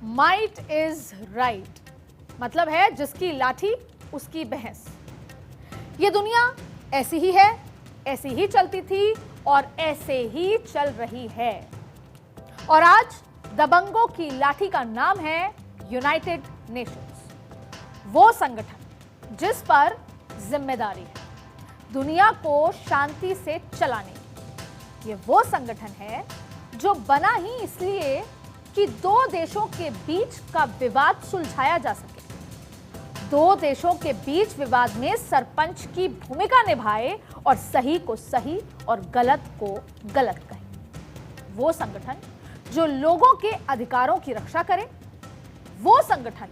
Might is right मतलब है जिसकी लाठी उसकी भैंस। ये दुनिया ऐसी ही है, ऐसी ही चलती थी और ऐसे ही चल रही है। और आज दबंगों की लाठी का नाम है यूनाइटेड नेशंस, वो संगठन जिस पर जिम्मेदारी है दुनिया को शांति से चलाने की। ये वो संगठन है जो बना ही इसलिए कि दो देशों के बीच का विवाद सुलझाया जा सके, दो देशों के बीच विवाद में सरपंच की भूमिका निभाए और सही को सही और गलत को गलत कहे। वो संगठन जो लोगों के अधिकारों की रक्षा करे, वो संगठन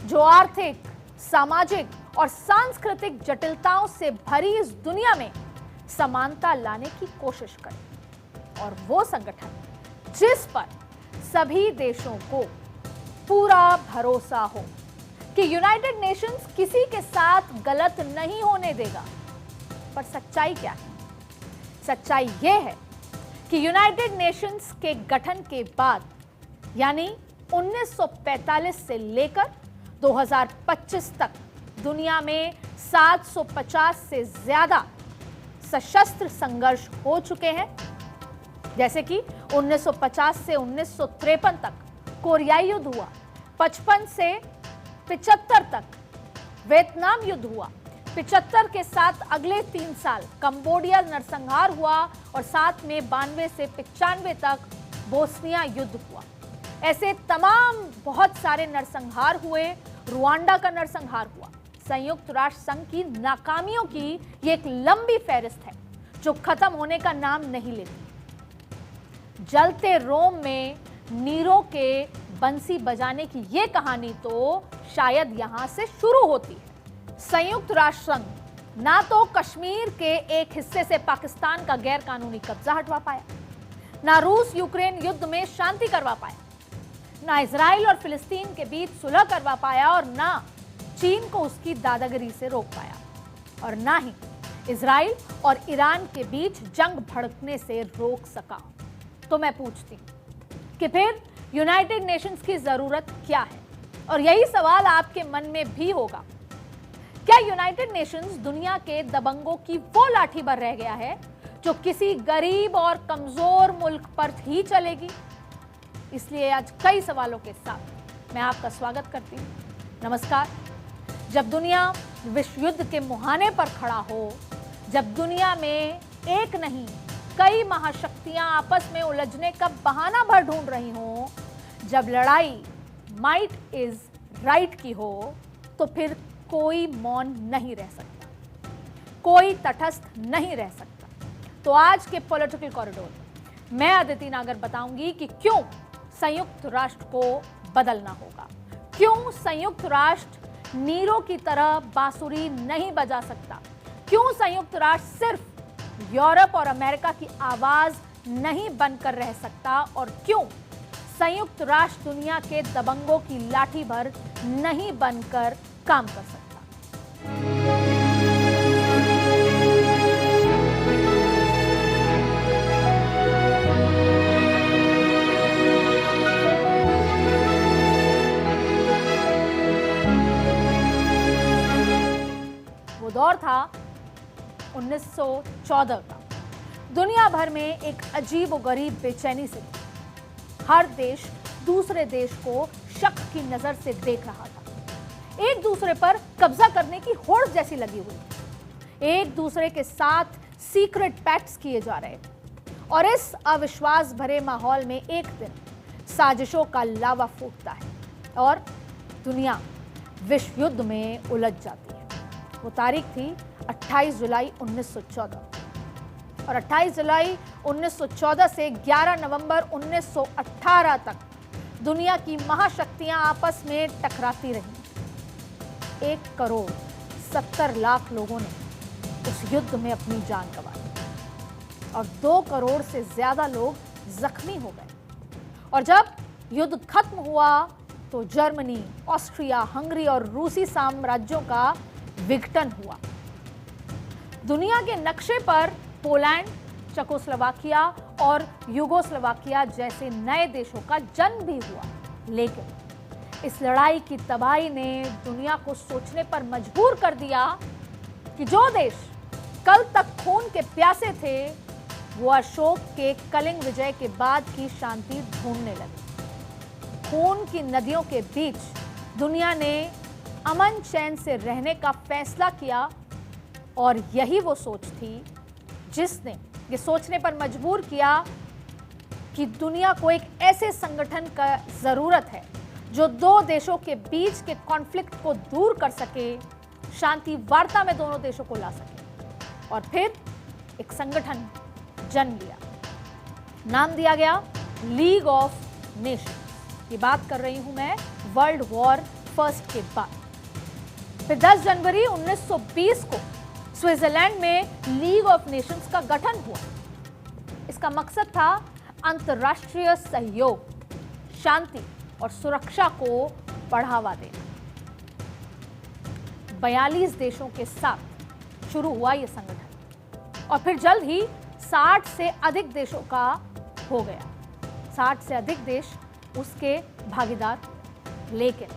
जो आर्थिक, सामाजिक और सांस्कृतिक जटिलताओं से भरी इस दुनिया में समानता लाने की कोशिश करे, और वो संगठन जिस पर सभी देशों को पूरा भरोसा हो कि यूनाइटेड नेशंस किसी के साथ गलत नहीं होने देगा। पर सच्चाई क्या है? सच्चाई यह है कि यूनाइटेड नेशंस के गठन के बाद यानी 1945 से लेकर 2025 तक दुनिया में 750 से ज्यादा सशस्त्र संघर्ष हो चुके हैं। जैसे कि 1950 से 1953 तक कोरियाई युद्ध हुआ, 55 से 75 तक वियतनाम युद्ध हुआ, 75 के साथ अगले 3 साल कंबोडिया नरसंहार हुआ और साथ में 92 से 95 तक बोस्निया युद्ध हुआ। ऐसे तमाम बहुत सारे नरसंहार हुए। रुवांडा का नरसंहार हुआ। संयुक्त राष्ट्र संघ की नाकामियों की ये एक लंबी फहरिस्त है जो खत्म होने का नाम नहीं लेती। जलते रोम में नीरो के बंसी बजाने की ये कहानी तो शायद यहां से शुरू होती है। संयुक्त राष्ट्र संघ ना तो कश्मीर के एक हिस्से से पाकिस्तान का गैर कानूनी कब्जा हटवा पाया, ना रूस यूक्रेन युद्ध में शांति करवा पाया, ना इजराइल और फिलिस्तीन के बीच सुलह करवा पाया, और ना चीन को उसकी दादागिरी से रोक पाया, और ना ही इजराइल और ईरान के बीच जंग भड़कने से रोक सका। तो मैं पूछती हूं कि फिर यूनाइटेड नेशंस की जरूरत क्या है? और यही सवाल आपके मन में भी होगा। क्या यूनाइटेड नेशंस दुनिया के दबंगों की वो लाठी पर रह गया है जो किसी गरीब और कमजोर मुल्क पर ही चलेगी? इसलिए आज कई सवालों के साथ मैं आपका स्वागत करती हूं। नमस्कार। जब दुनिया विश्व युद्ध के मुहाने पर खड़ा हो, जब दुनिया में एक नहीं कई महाशक्तियां आपस में उलझने का बहाना भर ढूंढ रही हों, जब लड़ाई माइट इज राइट की हो, तो फिर कोई मौन नहीं रह सकता, कोई तटस्थ नहीं रह सकता। तो आज के पॉलिटिकल कॉरिडोर में मैं अदिति नागर बताऊंगी कि क्यों संयुक्त राष्ट्र को बदलना होगा, क्यों संयुक्त राष्ट्र नीरो की तरह बांसुरी नहीं बजा सकता, क्यों संयुक्त राष्ट्र सिर्फ यूरोप और अमेरिका की आवाज नहीं बनकर रह सकता, और क्यों संयुक्त राष्ट्र दुनिया के दबंगों की लाठी भर नहीं बनकर काम कर सकता। वो दौर था 1914 का। दुनिया भर में एक अजीब और गरीब बेचैनी से हर देश दूसरे देश को शक की नजर से देख रहा था। एक दूसरे पर कब्जा करने की होड़ जैसी लगी हुई थी। एक दूसरे के साथ सीक्रेट पैक्ट्स किए जा रहे थे, और इस अविश्वास भरे माहौल में एक दिन साजिशों का लावा फूटता है और दुनिया विश्व युद्ध में उलझ जाती है। वो तारीख थी 28 जुलाई 1914, और 28 जुलाई 1914 से 11 नवंबर 1918 तक दुनिया की महाशक्तियां आपस में टकराती रहीं। 1,70,00,000 लोगों ने उस युद्ध में अपनी जान गंवाई और 2 करोड़ से ज्यादा लोग जख्मी हो गए। और जब युद्ध खत्म हुआ तो जर्मनी, ऑस्ट्रिया, हंगरी और रूसी साम्राज्यों का विघटन हुआ। दुनिया के नक्शे पर पोलैंड, चेकोस्लोवाकिया और यूगोस्लोवाकिया जैसे नए देशों का जन्म भी हुआ, लेकिन इस लड़ाई की तबाही ने दुनिया को सोचने पर मजबूर कर दिया कि जो देश कल तक खून के प्यासे थे वो अशोक के कलिंग विजय के बाद की शांति ढूंढने लगे। खून की नदियों के बीच दुनिया ने अमन चैन से रहने का फैसला किया और यही वो सोच थी जिसने ये सोचने पर मजबूर किया कि दुनिया को एक ऐसे संगठन का जरूरत है जो दो देशों के बीच के कॉन्फ्लिक्ट को दूर कर सके, शांति वार्ता में दोनों देशों को ला सके। और फिर एक संगठन जन्म लिया, नाम दिया गया लीग ऑफ नेशंस। ये बात कर रही हूं मैं वर्ल्ड वॉर फर्स्ट के बाद। फिर 10 जनवरी 1920 को स्विट्जरलैंड में लीग ऑफ नेशंस का गठन हुआ। इसका मकसद था अंतर्राष्ट्रीय सहयोग, शांति और सुरक्षा को बढ़ावा देना। 42 देशों के साथ शुरू हुआ यह संगठन और फिर जल्द ही 60 से अधिक देशों का हो गया। 60 से अधिक देश उसके भागीदार, लेकिन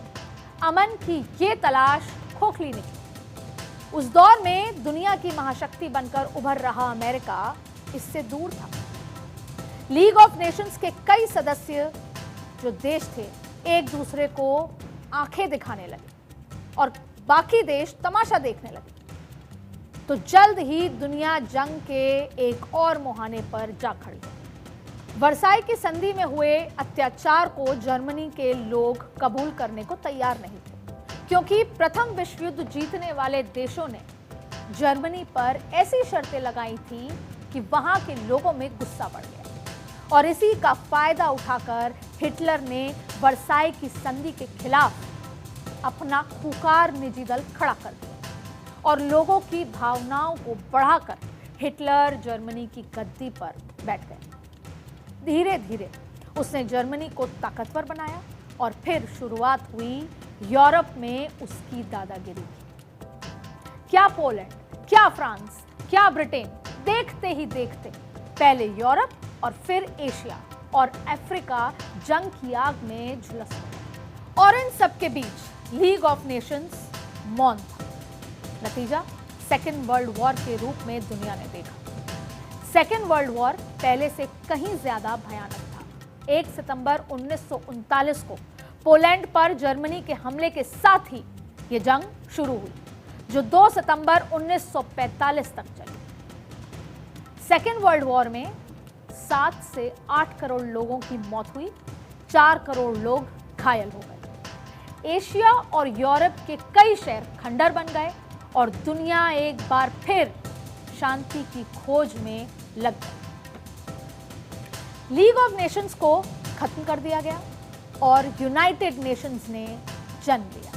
अमन की ये तलाश खोखली निकली। उस दौर में दुनिया की महाशक्ति बनकर उभर रहा अमेरिका इससे दूर था। लीग ऑफ नेशंस के कई सदस्य जो देश थे एक दूसरे को आंखें दिखाने लगे और बाकी देश तमाशा देखने लगे। तो जल्द ही दुनिया जंग के एक और मुहाने पर जा खड़ी। वर्साई की संधि में हुए अत्याचार को जर्मनी के लोग कबूल करने को तैयार नहीं थे, क्योंकि प्रथम विश्व युद्ध जीतने वाले देशों ने जर्मनी पर ऐसी शर्तें लगाई थी कि वहां के लोगों में गुस्सा बढ़ गया और इसी का फायदा उठाकर हिटलर ने वर्साई की संधि के खिलाफ अपना खुंखार निजी दल खड़ा कर दिया और लोगों की भावनाओं को बढ़ाकर हिटलर जर्मनी की गद्दी पर बैठ गए। धीरे धीरे उसने जर्मनी को ताकतवर बनाया और फिर शुरुआत हुई यूरोप में उसकी दादागिरी की। क्या पोलैंड, क्या फ्रांस, क्या ब्रिटेन, देखते ही देखते पहले यूरोप और फिर एशिया और अफ्रीका जंग की आग में झुलस गए और इन सब के बीच लीग ऑफ नेशंस मौन था। नतीजा सेकेंड वर्ल्ड वॉर के रूप में दुनिया ने देखा। सेकेंड वर्ल्ड वॉर पहले से कहीं ज्यादा भयानक था। 1 सितंबर 1939 को पोलैंड पर जर्मनी के हमले के साथ ही यह जंग शुरू हुई, जो 2 सितंबर 1945 तक चली। सेकेंड वर्ल्ड वॉर में 7 से 8 करोड़ लोगों की मौत हुई, 4 करोड़ लोग घायल हो गए। एशिया और यूरोप के कई शहर खंडर बन गए और दुनिया एक बार फिर शांति की खोज में लग गई। लीग ऑफ नेशंस को खत्म कर दिया गया और यूनाइटेड नेशंस ने जन्म लिया।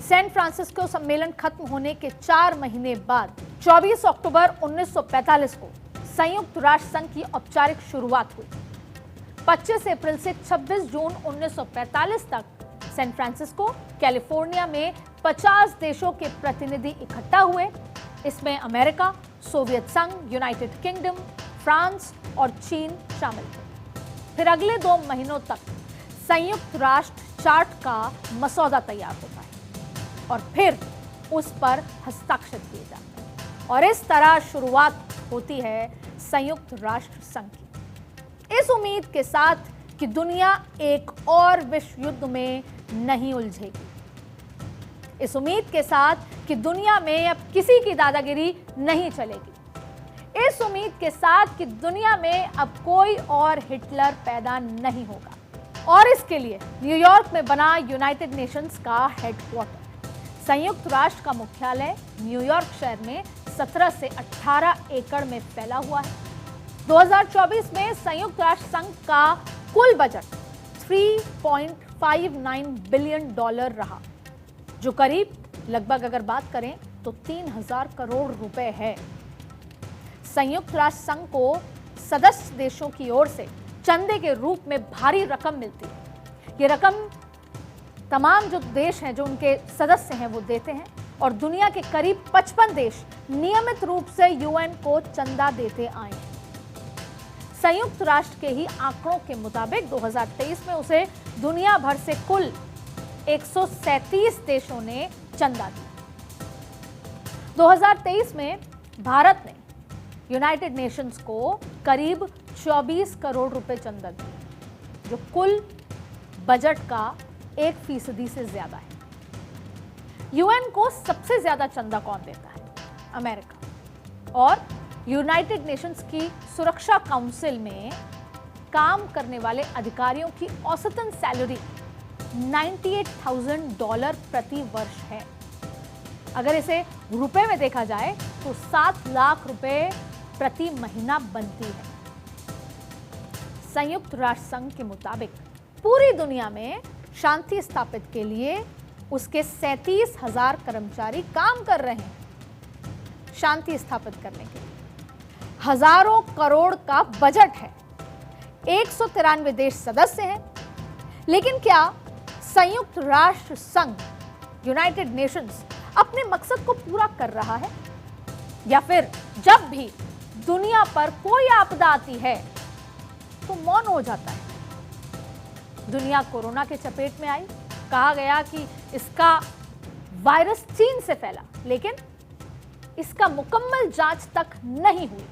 सैन फ्रांसिस्को सम्मेलन खत्म होने के 4 महीने बाद 24 अक्टूबर 1945 को संयुक्त राष्ट्र संघ की औपचारिक शुरुआत हुई। 25 अप्रैल से 26 जून 1945 तक सैन फ्रांसिस्को, कैलिफोर्निया में 50 देशों के प्रतिनिधि इकट्ठा हुए। इसमें अमेरिका, सोवियत संघ, यूनाइटेड किंगडम, फ्रांस और चीन शामिल थे। फिर अगले 2 महीनों तक संयुक्त राष्ट्र चार्ट का मसौदा तैयार होता है और फिर उस पर हस्ताक्षर किए जाते हैं और इस तरह शुरुआत होती है संयुक्त राष्ट्र संघ की, इस उम्मीद के साथ कि दुनिया एक और विश्व युद्ध में नहीं उलझेगी, इस उम्मीद के साथ कि दुनिया में अब किसी की दादागिरी नहीं चलेगी, इस उम्मीद के साथ कि दुनिया में अब कोई और हिटलर पैदा नहीं होगा। और इसके लिए न्यूयॉर्क में बना यूनाइटेड नेशंस का हेडक्वार्टर, संयुक्त राष्ट्र का मुख्यालय न्यूयॉर्क शहर में 17 से 18 एकड़ में फैला हुआ है। 2024 में संयुक्त राष्ट्र संघ का कुल बजट $3.59 बिलियन रहा, जो करीब लगभग अगर बात करें तो 3000 करोड़ रुपए है। संयुक्त राष्ट्र संघ को सदस्य देशों की ओर से चंदे के रूप में भारी रकम मिलती है। ये रकम तमाम जो देश हैं, जो उनके सदस्य हैं, वो देते हैं और दुनिया के करीब 55 देश नियमित रूप से यूएन को चंदा देते आए हैं। संयुक्त राष्ट्र के ही आंकड़ों के मुताबिक 2023 में उसे दुनिया भर से कुल 137 देशों ने चंदा दिया। 2023 में भारत ने यूनाइटेड नेशंस को करीब 24 करोड़ रुपए चंदा दिया, जो कुल बजट का 1% से ज्यादा है। यूएन को सबसे ज्यादा चंदा कौन देता है? अमेरिका। और यूनाइटेड नेशंस की सुरक्षा काउंसिल में काम करने वाले अधिकारियों की औसतन सैलरी $98,000 प्रति वर्ष है। अगर इसे रुपए में देखा जाए तो 7 लाख रुपए प्रति महीना बनती है। संयुक्त राष्ट्र संघ के मुताबिक पूरी दुनिया में शांति स्थापित के लिए उसके 37,000 कर्मचारी काम कर रहे हैं। शांति स्थापित करने के लिए हजारों करोड़ का बजट है। 193 देश सदस्य हैं। लेकिन क्या संयुक्त राष्ट्र संघ, यूनाइटेड नेशंस, अपने मकसद को पूरा कर रहा है? या फिर जब भी दुनिया पर कोई आपदा आती है तो मौन हो जाता है? दुनिया कोरोना के चपेट में आई, कहा गया कि इसका वायरस चीन से फैला, लेकिन इसका मुकम्मल जांच तक नहीं हुई।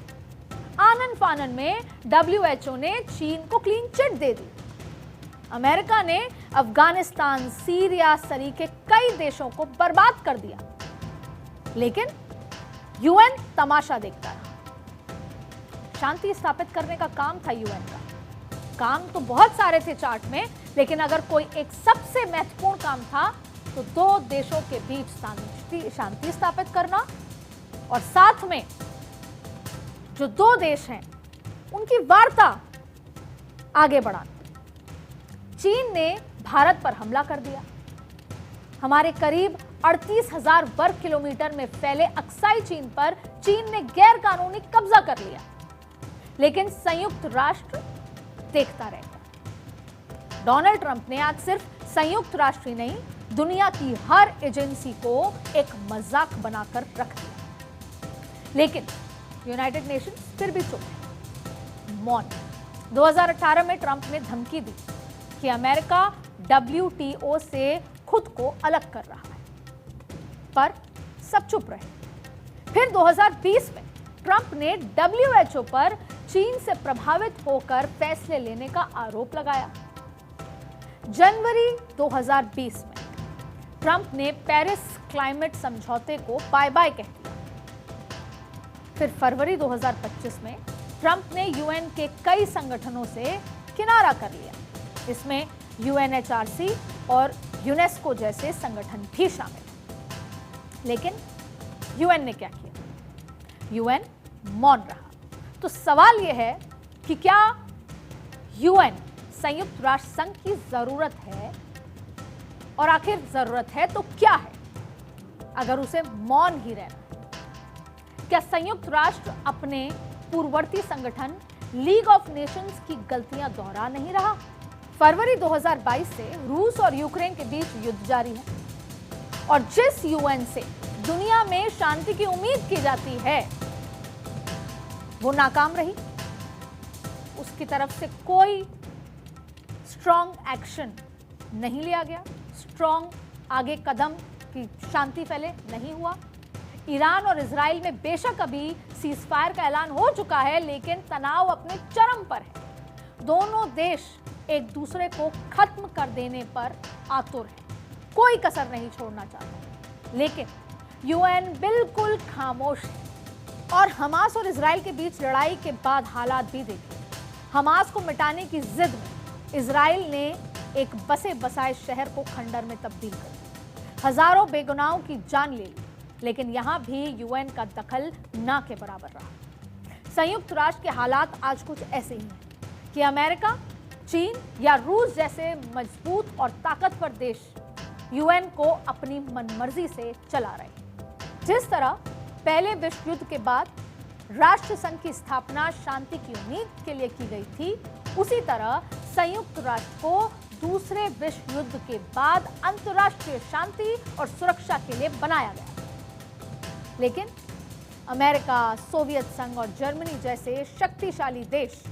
आनन फानन में WHO ने चीन को क्लीन चिट दे दी। अमेरिका ने अफगानिस्तान, सीरिया सरीखे कई देशों को बर्बाद कर दिया, लेकिन यूएन तमाशा देखता रहा। शांति स्थापित करने का काम था यूएन का। काम तो बहुत सारे थे चार्ट में, लेकिन अगर कोई एक सबसे महत्वपूर्ण काम था तो 2 देशों के बीच शांति स्थापित करना और साथ में जो 2 देश हैं उनकी वार्ता आगे बढ़ाना। चीन ने भारत पर हमला कर दिया। हमारे करीब 38,000 वर्ग किलोमीटर में फैले अक्साई चीन पर चीन ने गैर कानूनी कब्जा कर लिया, लेकिन संयुक्त राष्ट्र देखता रह गया। डोनाल्ड ट्रंप ने आज सिर्फ संयुक्त राष्ट्र ही नहीं, दुनिया की हर एजेंसी को एक मजाक बनाकर रख दिया। लेकिन यूनाइटेड नेशंस फिर भी चुप है, मौन। 2018 में ट्रंप ने धमकी दी कि अमेरिका WTO से खुद को अलग कर रहा है, पर सब चुप रहे। फिर 2020 में ट्रंप ने WHO पर चीन से प्रभावित होकर फैसले लेने का आरोप लगाया। जनवरी 2020 में ट्रंप ने पेरिस क्लाइमेट समझौते को बाय बाय कह दिया। फिर फरवरी 2025 में ट्रंप ने यूएन के कई संगठनों से किनारा कर लिया। इसमें UNHRC और यूनेस्को जैसे संगठन भी शामिल हैं। लेकिन यूएन ने क्या किया? यूएन मौन रहा। तो सवाल यह है कि क्या यूएन संयुक्त राष्ट्र संघ की जरूरत है? और आखिर जरूरत है तो क्या है अगर उसे मौन ही रहना? क्या संयुक्त राष्ट्र अपने पूर्ववर्ती संगठन लीग ऑफ नेशंस की गलतियां दोहरा नहीं रहा? फरवरी 2022 से रूस और यूक्रेन के बीच युद्ध जारी है, और जिस यूएन से दुनिया में शांति की उम्मीद की जाती है वो नाकाम रही। उसकी तरफ से कोई स्ट्रॉन्ग एक्शन नहीं लिया गया, स्ट्रॉन्ग आगे कदम की शांति फैले नहीं हुआ। ईरान और इजराइल में बेशक अभी सीजफायर का ऐलान हो चुका है, लेकिन तनाव अपने चरम पर है। दोनों देश एक दूसरे को खत्म कर देने पर आतुर है, कोई कसर नहीं छोड़ना चाहता। लेकिन यूएन बिल्कुल खामोश है। और हमास और इजराइल के बीच लड़ाई के बाद हालात भी देखिए। हमास को मिटाने की जिद में इजराइल ने एक बसे बसाए शहर को खंडर में तब्दील कर दिया, हजारों बेगुनाहों की जान ले ली, लेकिन यहां भी यूएन का दखल ना के बराबर रहा। संयुक्त राष्ट्र के हालात आज कुछ ऐसे ही हैं कि अमेरिका, चीन या रूस जैसे मजबूत और ताकतवर देश यूएन को अपनी मनमर्जी से चला रहे हैं। जिस तरह पहले विश्व युद्ध के बाद राष्ट्र संघ की स्थापना शांति की उम्मीद के लिए की गई थी, उसी तरह संयुक्त राष्ट्र को दूसरे विश्व युद्ध के बाद अंतर्राष्ट्रीय शांति और सुरक्षा के लिए बनाया गया। लेकिन अमेरिका, सोवियत संघ और जर्मनी जैसे शक्तिशाली देश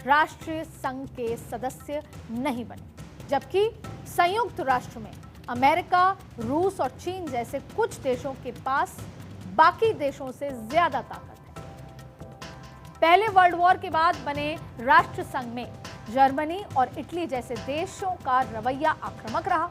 राष्ट्रीय संघ के सदस्य नहीं बने, जबकि संयुक्त राष्ट्र में अमेरिका, रूस और चीन जैसे कुछ देशों के पास बाकी देशों से ज्यादा ताकत है। पहले वर्ल्ड वॉर के बाद बने राष्ट्र संघ में जर्मनी और इटली जैसे देशों का रवैया आक्रामक रहा,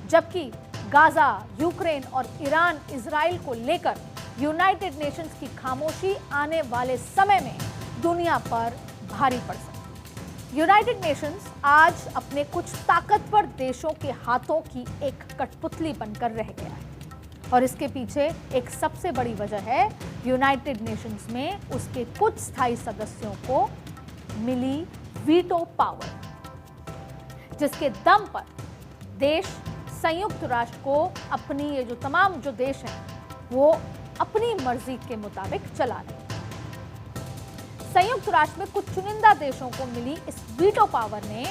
जबकि गाजा, यूक्रेन और ईरान, इजराइल को लेकर यूनाइटेड नेशंस की खामोशी आने वाले समय में दुनिया पर भारी पड़ सकती है। यूनाइटेड नेशंस आज अपने कुछ ताकतवर देशों के हाथों की एक कठपुतली बनकर रह गया है, और इसके पीछे एक सबसे बड़ी वजह है यूनाइटेड नेशंस में उसके कुछ स्थायी सदस्यों को मिली वीटो पावर, जिसके दम पर देश संयुक्त राष्ट्र को अपनी ये जो तमाम जो देश हैं वो अपनी मर्जी के मुताबिक चला रहे हैं। संयुक्त राष्ट्र में कुछ चुनिंदा देशों को मिली इस वीटो पावर ने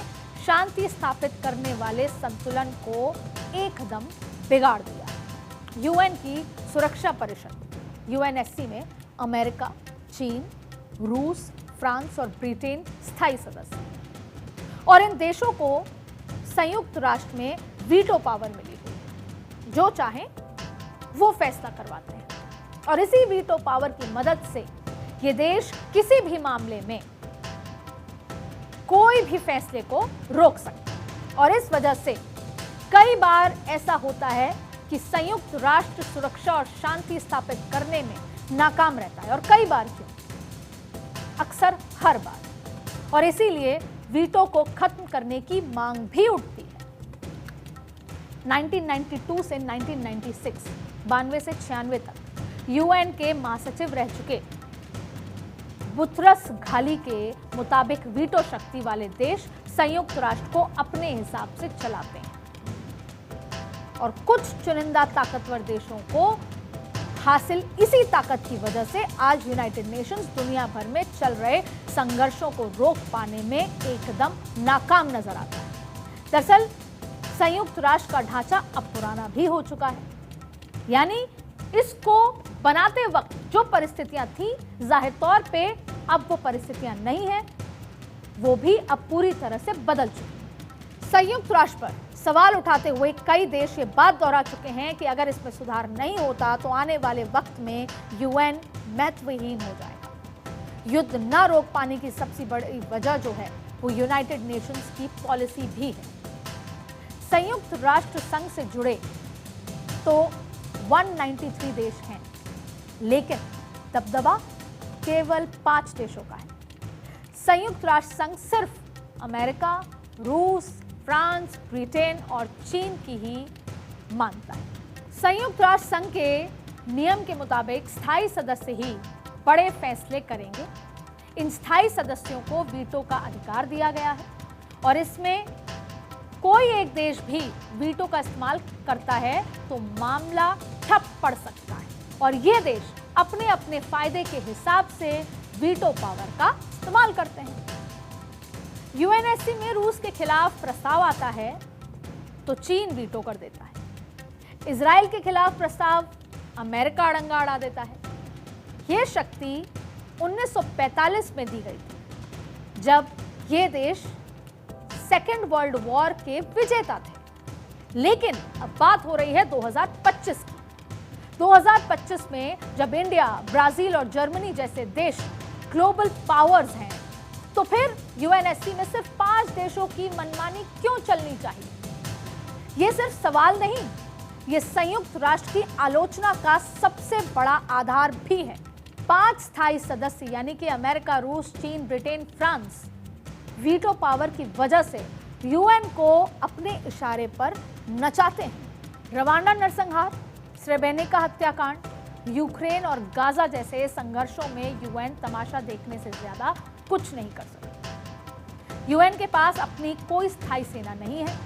शांति स्थापित करने वाले संतुलन को एकदम बिगाड़ दिया। यूएन की सुरक्षा परिषद यूएनएससी में अमेरिका, चीन, रूस, फ्रांस और ब्रिटेन स्थायी सदस्य हैं, और इन देशों को संयुक्त राष्ट्र में वीटो पावर मिली हुई है। जो चाहें वो फैसला करवाते हैं, और इसी वीटो पावर की मदद से ये देश किसी भी मामले में कोई भी फैसले को रोक सकते हैं। और इस वजह से कई बार ऐसा होता है कि संयुक्त राष्ट्र सुरक्षा और शांति स्थापित करने में नाकाम रहता है, और कई बार क्यों, अक्सर हर बार। और इसीलिए वीटो को खत्म करने की मांग भी उठती है। 1992 से 1996, 92 से 96 तक यूएन के महासचिव रह चुके बुतरस घाली के मुताबिक वीटो शक्ति वाले देश संयुक्त राष्ट्र को अपने हिसाब से चलाते हैं, और कुछ चुनिंदा ताकतवर देशों को हासिल इसी ताकत की वजह से आज यूनाइटेड नेशंस दुनिया भर में चल रहे संघर्षों को रोक पाने में एकदम नाकाम नजर आता है। दरअसल संयुक्त राष्ट्र का ढांचा अब पुराना भी हो चुका है, यानी इसको बनाते वक्त जो परिस्थितियां थी, जाहिर तौर पे अब वो परिस्थितियां नहीं है, वो भी अब पूरी तरह से बदल चुकी। संयुक्त राष्ट्र पर सवाल उठाते हुए कई देश ये बात दोहरा चुके हैं कि अगर इसमें सुधार नहीं होता तो आने वाले वक्त में यूएन महत्वहीन हो जाएगा। युद्ध न रोक पाने की सबसे बड़ी वजह जो है वो यूनाइटेड नेशंस की पॉलिसी भी है। संयुक्त राष्ट्र संघ से जुड़े तो 193 देश हैं, लेकिन दबदबा केवल 5 देशों का है। संयुक्त राष्ट्र संघ सिर्फ अमेरिका, रूस, फ्रांस, ब्रिटेन और चीन की ही मानता है। संयुक्त राष्ट्र संघ के नियम के मुताबिक स्थायी सदस्य ही बड़े फैसले करेंगे। इन स्थायी सदस्यों को वीटो का अधिकार दिया गया है, और इसमें कोई एक देश भी वीटो का इस्तेमाल करता है तो मामला ठप पड़ सकता है, और ये देश अपने अपने फायदे के हिसाब से वीटो पावर का इस्तेमाल करते हैं। यूएनएससी में रूस के खिलाफ प्रस्ताव आता है तो चीन वीटो कर देता है। इजराइल के खिलाफ प्रस्ताव अमेरिका अड़ंगा अड़ा देता है। यह शक्ति 1945 में दी गई थी, जब ये देश सेकेंड वर्ल्ड वॉर के विजेता थे। लेकिन अब बात हो रही है 2025 की। 2025 में जब इंडिया, ब्राजील और जर्मनी जैसे देश ग्लोबल पावर्स हैं, तो फिर यूएनएससी में सिर्फ 5 देशों की मनमानी क्यों चलनी चाहिए? यह सिर्फ सवाल नहीं, यह संयुक्त राष्ट्र की आलोचना का सबसे बड़ा आधार भी है। 5 स्थायी सदस्य यानी कि अमेरिका, रूस, चीन, ब्रिटेन, फ्रांस वीटो पावर की वजह से यूएन को अपने इशारे पर नचाते हैं। रवांडा नरसंहार, स्रेब्रेनिका हत्याकांड, यूक्रेन और गाजा जैसे संघर्षों में यूएन तमाशा देखने से ज्यादा कुछ नहीं कर सकता। यूएन के पास अपनी कोई स्थायी सेना नहीं है,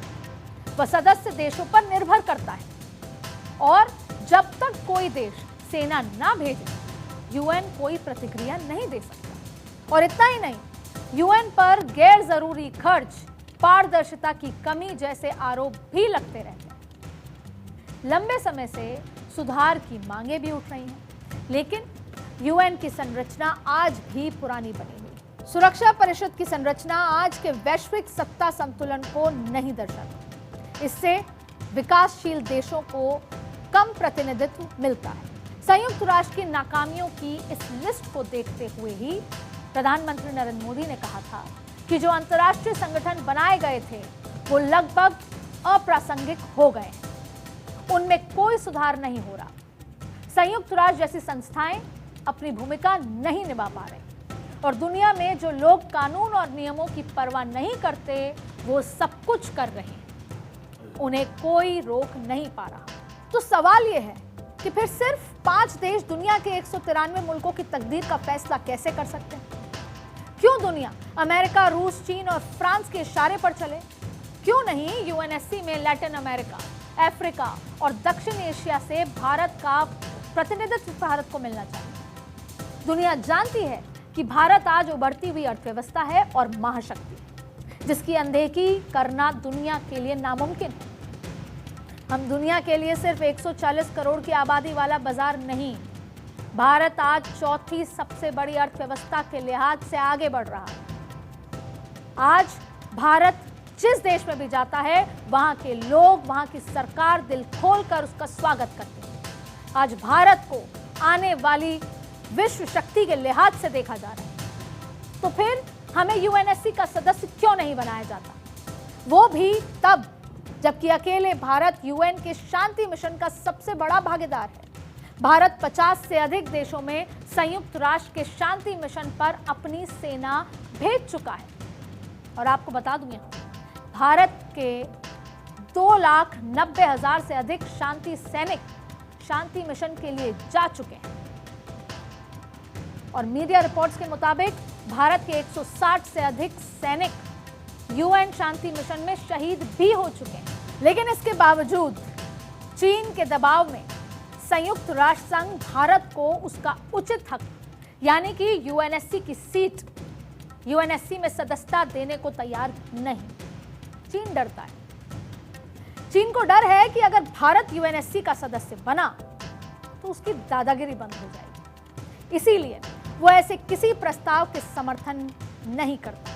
वह सदस्य देशों पर निर्भर करता है, और जब तक कोई देश सेना ना भेजे यूएन कोई प्रतिक्रिया नहीं दे सकता। और इतना ही नहीं, यूएन पर गैर जरूरी खर्च, पारदर्शिता की कमी जैसे आरोप भी लगते रहते हैं। लंबे समय से सुधार की मांगे भी उठ रही हैं, लेकिन यूएन की संरचना आज भी पुरानी बनी हुई। सुरक्षा परिषद की संरचना आज के वैश्विक सत्ता संतुलन को नहीं दर्शाती। इससे विकासशील देशों को कम प्रतिनिधित्व मिलता है। संयुक्त राष्ट्र की नाकामियों की इस लिस्ट को देखते हुए ही प्रधानमंत्री नरेंद्र मोदी ने कहा था कि जो अंतर्राष्ट्रीय संगठन बनाए गए थे वो लगभग अप्रासंगिक हो गए, उनमें कोई सुधार नहीं हो रहा। संयुक्त राष्ट्र जैसी संस्थाएं अपनी भूमिका नहीं निभा पा रहे और दुनिया में जो लोग कानून और नियमों की परवाह नहीं करते वो सब कुछ कर रहे हैं, उन्हें कोई रोक नहीं पा रहा। तो सवाल यह है कि फिर सिर्फ 5 देश दुनिया के 193 मुल्कों की तकदीर का फैसला कैसे कर सकते हैं? क्यों दुनिया अमेरिका, रूस, चीन और फ्रांस के इशारे पर चले? क्यों नहीं यूएनएससी में लैटिन अमेरिका, अफ्रीका और दक्षिण एशिया से भारत का प्रतिनिधित्व भारत को मिलना चाहिए? दुनिया जानती है कि भारत आज उभरती हुई अर्थव्यवस्था है और महाशक्ति है, जिसकी अनदेखी करना दुनिया के लिए नामुमकिन है। हम दुनिया के लिए सिर्फ 140 करोड़ की आबादी वाला बाजार नहीं, भारत आज चौथी सबसे बड़ी अर्थव्यवस्था के लिहाज से आगे बढ़ रहा है। आज भारत जिस देश में भी जाता है वहां के लोग, वहां की सरकार दिल खोलकर उसका स्वागत करते हैं। आज भारत को आने वाली विश्व शक्ति के लिहाज से देखा जा रहा है। तो फिर हमें यूएनएससी का सदस्य क्यों नहीं बनाया जाता? वो भी तब जबकि अकेले भारत यूएन के शांति मिशन का सबसे बड़ा भागीदार है। भारत 50 से अधिक देशों में संयुक्त राष्ट्र के शांति मिशन पर अपनी सेना भेज चुका है। और आपको बता दूं, भारत के 2,90,000 से अधिक शांति सैनिक शांति मिशन के लिए जा चुके हैं। और मीडिया रिपोर्ट्स के मुताबिक भारत के 160 से अधिक सैनिक यूएन शांति मिशन में शहीद भी हो चुके हैं। लेकिन इसके बावजूद चीन के दबाव में संयुक्त राष्ट्र संघ भारत को उसका उचित हक यानी कि यूएनएससी की सीट, यूएनएससी में सदस्यता देने को तैयार नहीं। चीन डरता है। चीन को डर है कि अगर भारत यूएनएससी का सदस्य बना तो उसकी दादागिरी बंद हो जाएगी। इसीलिए वो ऐसे किसी प्रस्ताव के समर्थन नहीं करता।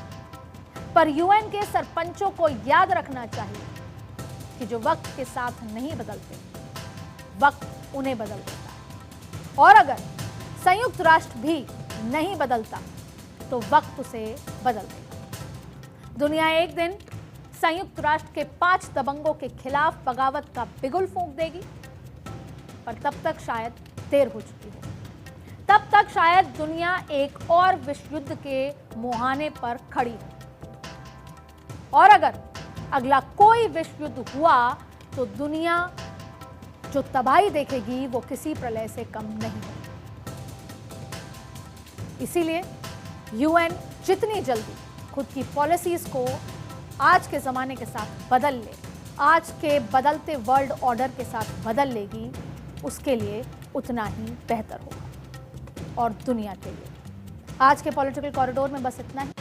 पर यूएन के सरपंचों को याद रखना चाहिए कि जो वक्त के साथ नहीं बदलते, वक्त उन्हें बदल देता है। और अगर संयुक्त राष्ट्र भी नहीं बदलता तो वक्त उसे बदल देगा। दुनिया एक दिन संयुक्त राष्ट्र के 5 दबंगों के खिलाफ बगावत का बिगुल फूंक देगी, पर तब तक शायद देर हो चुकी हो। तब तक शायद दुनिया एक और विश्व युद्ध के मुहाने पर खड़ी हो। और अगर अगला कोई विश्व युद्ध हुआ तो दुनिया जो तबाही देखेगी वो किसी प्रलय से कम नहीं है। इसीलिए यूएन जितनी जल्दी खुद की पॉलिसीज को आज के जमाने के साथ बदल ले, आज के बदलते वर्ल्ड ऑर्डर के साथ बदल लेगी, उसके लिए उतना ही बेहतर होगा और दुनिया के लिए। आज के पॉलिटिकल कॉरिडोर में बस इतना ही।